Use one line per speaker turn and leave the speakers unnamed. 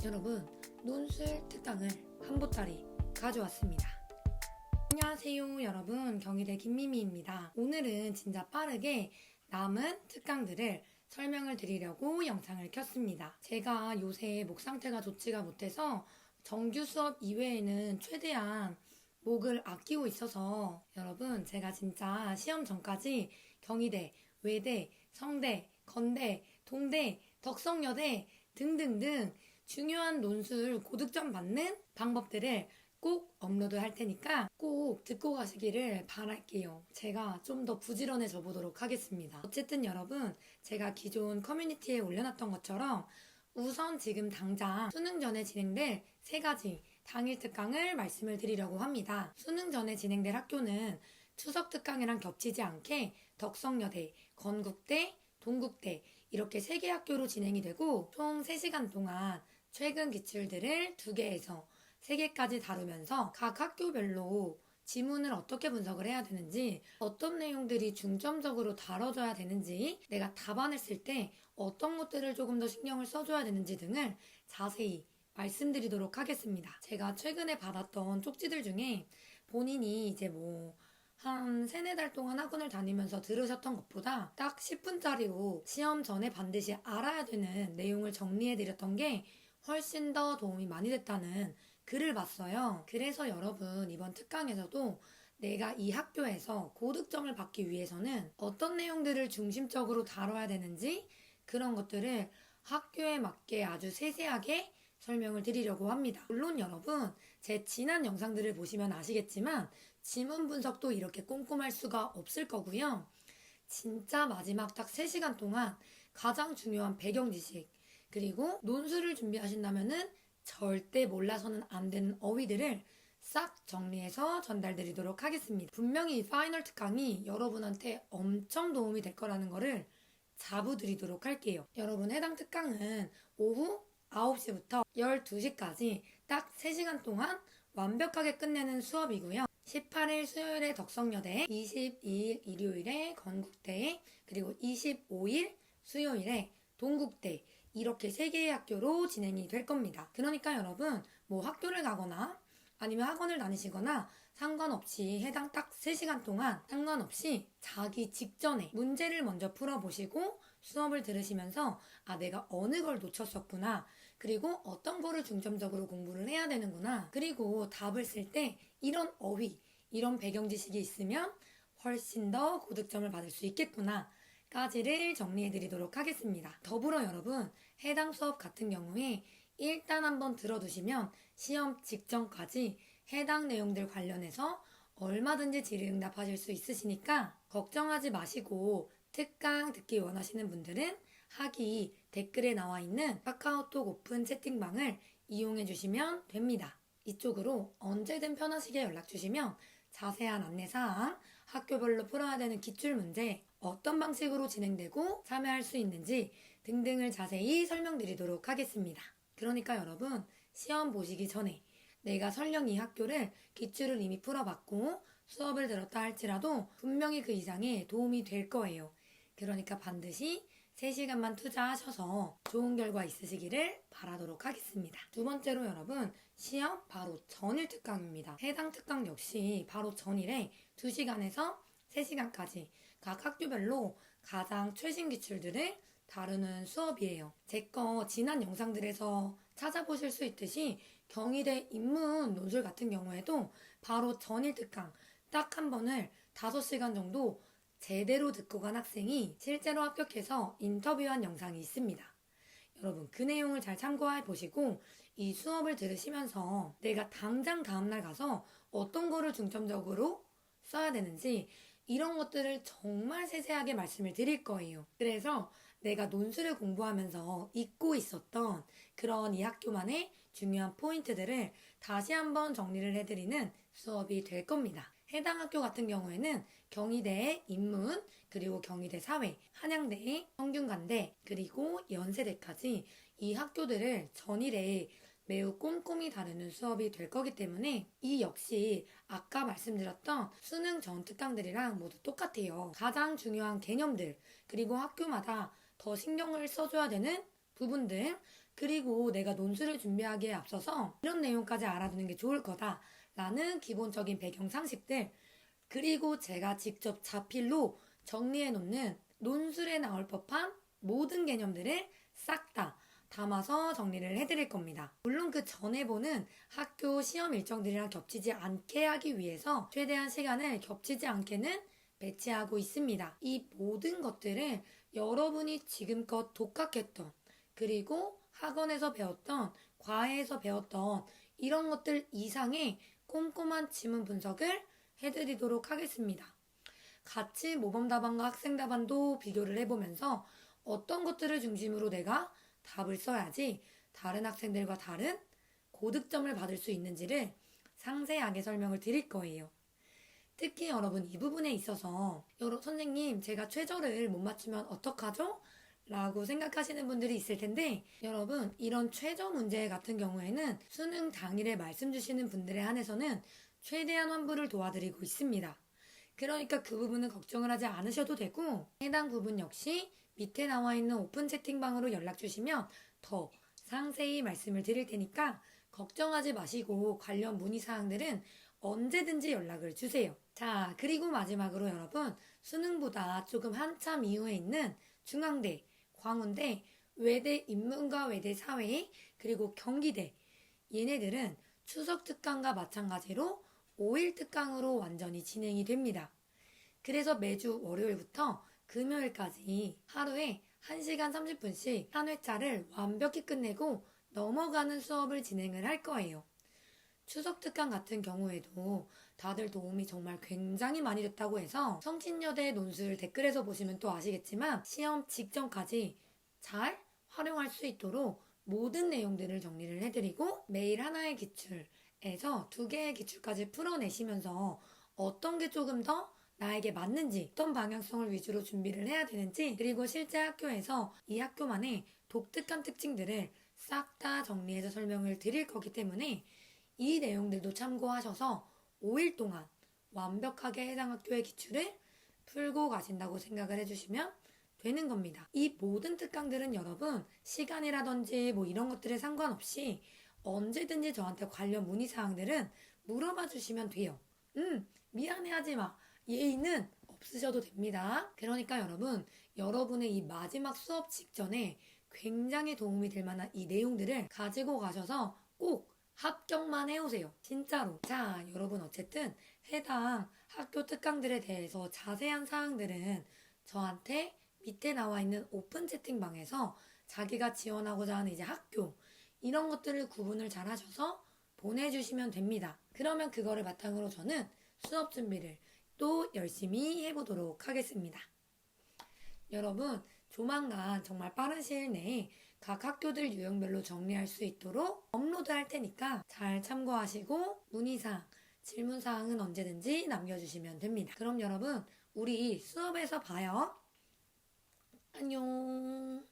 여러분, 논술 특강을 한 보따리 가져왔습니다. 안녕하세요 여러분, 경희대 김미미입니다. 오늘은 진짜 빠르게 남은 특강들을 설명을 드리려고 영상을 켰습니다. 제가 요새 목 상태가 좋지가 못해서 정규 수업 이외에는 최대한 목을 아끼고 있어서 여러분, 제가 진짜 시험 전까지 경희대, 외대, 성대, 건대, 동대, 덕성여대 등등등 중요한 논술 고득점 받는 방법들을 꼭 업로드 할 테니까 꼭 듣고 가시기를 바랄게요. 제가 좀 더 부지런해져 보도록 하겠습니다. 어쨌든 여러분, 제가 기존 커뮤니티에 올려놨던 것처럼 우선 지금 당장 수능 전에 진행될 3가지 당일 특강을 말씀을 드리려고 합니다. 수능 전에 진행될 학교는 추석 특강이랑 겹치지 않게 덕성여대, 건국대, 동국대 이렇게 3개 학교로 진행이 되고 총 3시간 동안 최근 기출들을 2개에서 3개까지 다루면서 각 학교별로 지문을 어떻게 분석을 해야 되는지, 어떤 내용들이 중점적으로 다뤄져야 되는지, 내가 답안했을 때 어떤 것들을 조금 더 신경을 써줘야 되는지 등을 자세히 말씀드리도록 하겠습니다. 제가 최근에 받았던 쪽지들 중에 본인이 이제 한 3-4달 동안 학원을 다니면서 들으셨던 것보다 딱 10분짜리로 시험 전에 반드시 알아야 되는 내용을 정리해드렸던 게 훨씬 더 도움이 많이 됐다는 글을 봤어요. 그래서 여러분, 이번 특강에서도 내가 이 학교에서 고득점을 받기 위해서는 어떤 내용들을 중심적으로 다뤄야 되는지 그런 것들을 학교에 맞게 아주 세세하게 설명을 드리려고 합니다. 물론 여러분, 제 지난 영상들을 보시면 아시겠지만 지문 분석도 이렇게 꼼꼼할 수가 없을 거고요. 진짜 마지막 딱 3시간 동안 가장 중요한 배경 지식, 그리고 논술을 준비하신다면은 절대 몰라서는 안 되는 어휘들을 싹 정리해서 전달드리도록 하겠습니다. 분명히 이 파이널 특강이 여러분한테 엄청 도움이 될 거라는 거를 자부드리도록 할게요. 여러분, 해당 특강은 오후 9시부터 12시까지 딱 3시간 동안 완벽하게 끝내는 수업이고요. 18일 수요일에 덕성여대, 22일 일요일에 건국대, 그리고 25일 수요일에 동국대, 이렇게 3개의 학교로 진행이 될 겁니다. 그러니까 여러분, 학교를 가거나 아니면 학원을 다니시거나 상관없이 해당 딱 3시간 동안 상관없이 자기 직전에 문제를 먼저 풀어보시고 수업을 들으시면서 내가 어느 걸 놓쳤었구나, 그리고 어떤 거를 중점적으로 공부를 해야 되는구나, 그리고 답을 쓸 때 이런 어휘, 이런 배경 지식이 있으면 훨씬 더 고득점을 받을 수 있겠구나 까지를 정리해드리도록 하겠습니다. 더불어 여러분, 해당 수업 같은 경우에 일단 한번 들어두시면 시험 직전까지 해당 내용들 관련해서 얼마든지 질의응답하실 수 있으시니까 걱정하지 마시고, 특강 듣기 원하시는 분들은 하기 댓글에 나와 있는 카카오톡 오픈 채팅방을 이용해 주시면 됩니다. 이쪽으로 언제든 편하시게 연락 주시면 자세한 안내사항, 학교별로 풀어야 되는 기출문제, 어떤 방식으로 진행되고 참여할 수 있는지 등등을 자세히 설명드리도록 하겠습니다. 그러니까 여러분, 시험 보시기 전에 내가 설령 이 학교를 기출을 이미 풀어봤고 수업을 들었다 할지라도 분명히 그 이상의 도움이 될 거예요. 그러니까 반드시 3시간만 투자하셔서 좋은 결과 있으시기를 바라도록 하겠습니다. 두 번째로 여러분, 시험 바로 전일 특강입니다. 해당 특강 역시 바로 전일에 2시간에서 3시간까지 각 학교별로 가장 최신 기출들을 다루는 수업이에요. 제 거 지난 영상들에서 찾아보실 수 있듯이 경희대 인문 논술 같은 경우에도 바로 전일 특강 딱 한 번을 5시간 정도 제대로 듣고 간 학생이 실제로 합격해서 인터뷰한 영상이 있습니다. 여러분, 그 내용을 잘 참고해 보시고 이 수업을 들으시면서 내가 당장 다음날 가서 어떤 거를 중점적으로 써야 되는지 이런 것들을 정말 세세하게 말씀을 드릴 거예요. 그래서 내가 논술을 공부하면서 잊고 있었던 그런 이 학교만의 중요한 포인트들을 다시 한번 정리를 해드리는 수업이 될 겁니다. 해당 학교 같은 경우에는 경희대 인문, 그리고 경희대 사회, 한양대, 성균관대, 그리고 연세대까지 이 학교들을 전일에 매우 꼼꼼히 다루는 수업이 될 거기 때문에 이 역시 아까 말씀드렸던 수능 전 특강들이랑 모두 똑같아요. 가장 중요한 개념들, 그리고 학교마다 더 신경을 써줘야 되는 부분들, 그리고 내가 논술을 준비하기에 앞서서 이런 내용까지 알아두는 게 좋을 거다라는 기본적인 배경 상식들, 그리고 제가 직접 자필로 정리해 놓는 논술에 나올 법한 모든 개념들을 싹 다 담아서 정리를 해드릴 겁니다. 물론 그 전에 보는 학교 시험 일정들이랑 겹치지 않게 하기 위해서 최대한 시간을 겹치지 않게는 배치하고 있습니다. 이 모든 것들을 여러분이 지금껏 독학했던, 그리고 학원에서 배웠던, 과외에서 배웠던 이런 것들 이상의 꼼꼼한 지문 분석을 해드리도록 하겠습니다. 같이 모범답안과 학생답안도 비교를 해보면서 어떤 것들을 중심으로 내가 답을 써야지 다른 학생들과 다른 고득점을 받을 수 있는지를 상세하게 설명을 드릴 거예요. 특히 여러분 이 부분에 있어서 선생님 제가 최저를 못 맞추면 어떡하죠? 라고 생각하시는 분들이 있을 텐데, 여러분 이런 최저 문제 같은 경우에는 수능 당일에 말씀 주시는 분들에 한해서는 최대한 환불을 도와드리고 있습니다. 그러니까 그 부분은 걱정을 하지 않으셔도 되고, 해당 부분 역시 밑에 나와 있는 오픈 채팅방으로 연락 주시면 더 상세히 말씀을 드릴 테니까 걱정하지 마시고 관련 문의사항들은 언제든지 연락을 주세요. 자, 그리고 마지막으로 여러분, 수능보다 조금 한참 이후에 있는 중앙대, 광운대, 외대 인문과 외대 사회, 그리고 경기대, 얘네들은 추석 특강과 마찬가지로 5일 특강으로 완전히 진행이 됩니다. 그래서 매주 월요일부터 금요일까지 하루에 1시간 30분씩 한 회차를 완벽히 끝내고 넘어가는 수업을 진행을 할 거예요. 추석 특강 같은 경우에도 다들 도움이 정말 굉장히 많이 됐다고 해서 성신여대 논술 댓글에서 보시면 또 아시겠지만 시험 직전까지 잘 활용할 수 있도록 모든 내용들을 정리를 해드리고, 매일 하나의 기출에서 2개의 기출까지 풀어내시면서 어떤 게 조금 더 나에게 맞는지, 어떤 방향성을 위주로 준비를 해야 되는지, 그리고 실제 학교에서 이 학교만의 독특한 특징들을 싹 다 정리해서 설명을 드릴 거기 때문에 이 내용들도 참고하셔서 5일 동안 완벽하게 해당 학교의 기출을 풀고 가신다고 생각을 해주시면 되는 겁니다. 이 모든 특강들은 여러분 시간이라든지 뭐 이런 것들에 상관없이 언제든지 저한테 관련 문의사항들은 물어봐 주시면 돼요. 미안해하지 마. 예의는 없으셔도 됩니다. 그러니까 여러분, 여러분의 이 마지막 수업 직전에 굉장히 도움이 될 만한 이 내용들을 가지고 가셔서 꼭 합격만 해오세요. 진짜로. 자, 여러분 어쨌든 해당 학교 특강들에 대해서 자세한 사항들은 저한테 밑에 나와 있는 오픈 채팅방에서 자기가 지원하고자 하는 이제 학교, 이런 것들을 구분을 잘 하셔서 보내주시면 됩니다. 그러면 그거를 바탕으로 저는 수업 준비를 또 열심히 해보도록 하겠습니다. 여러분, 조만간 정말 빠른 시일 내에 각 학교들 유형별로 정리할 수 있도록 업로드 할 테니까 잘 참고하시고 문의사항, 질문사항은 언제든지 남겨주시면 됩니다. 그럼 여러분, 우리 수업에서 봐요. 안녕.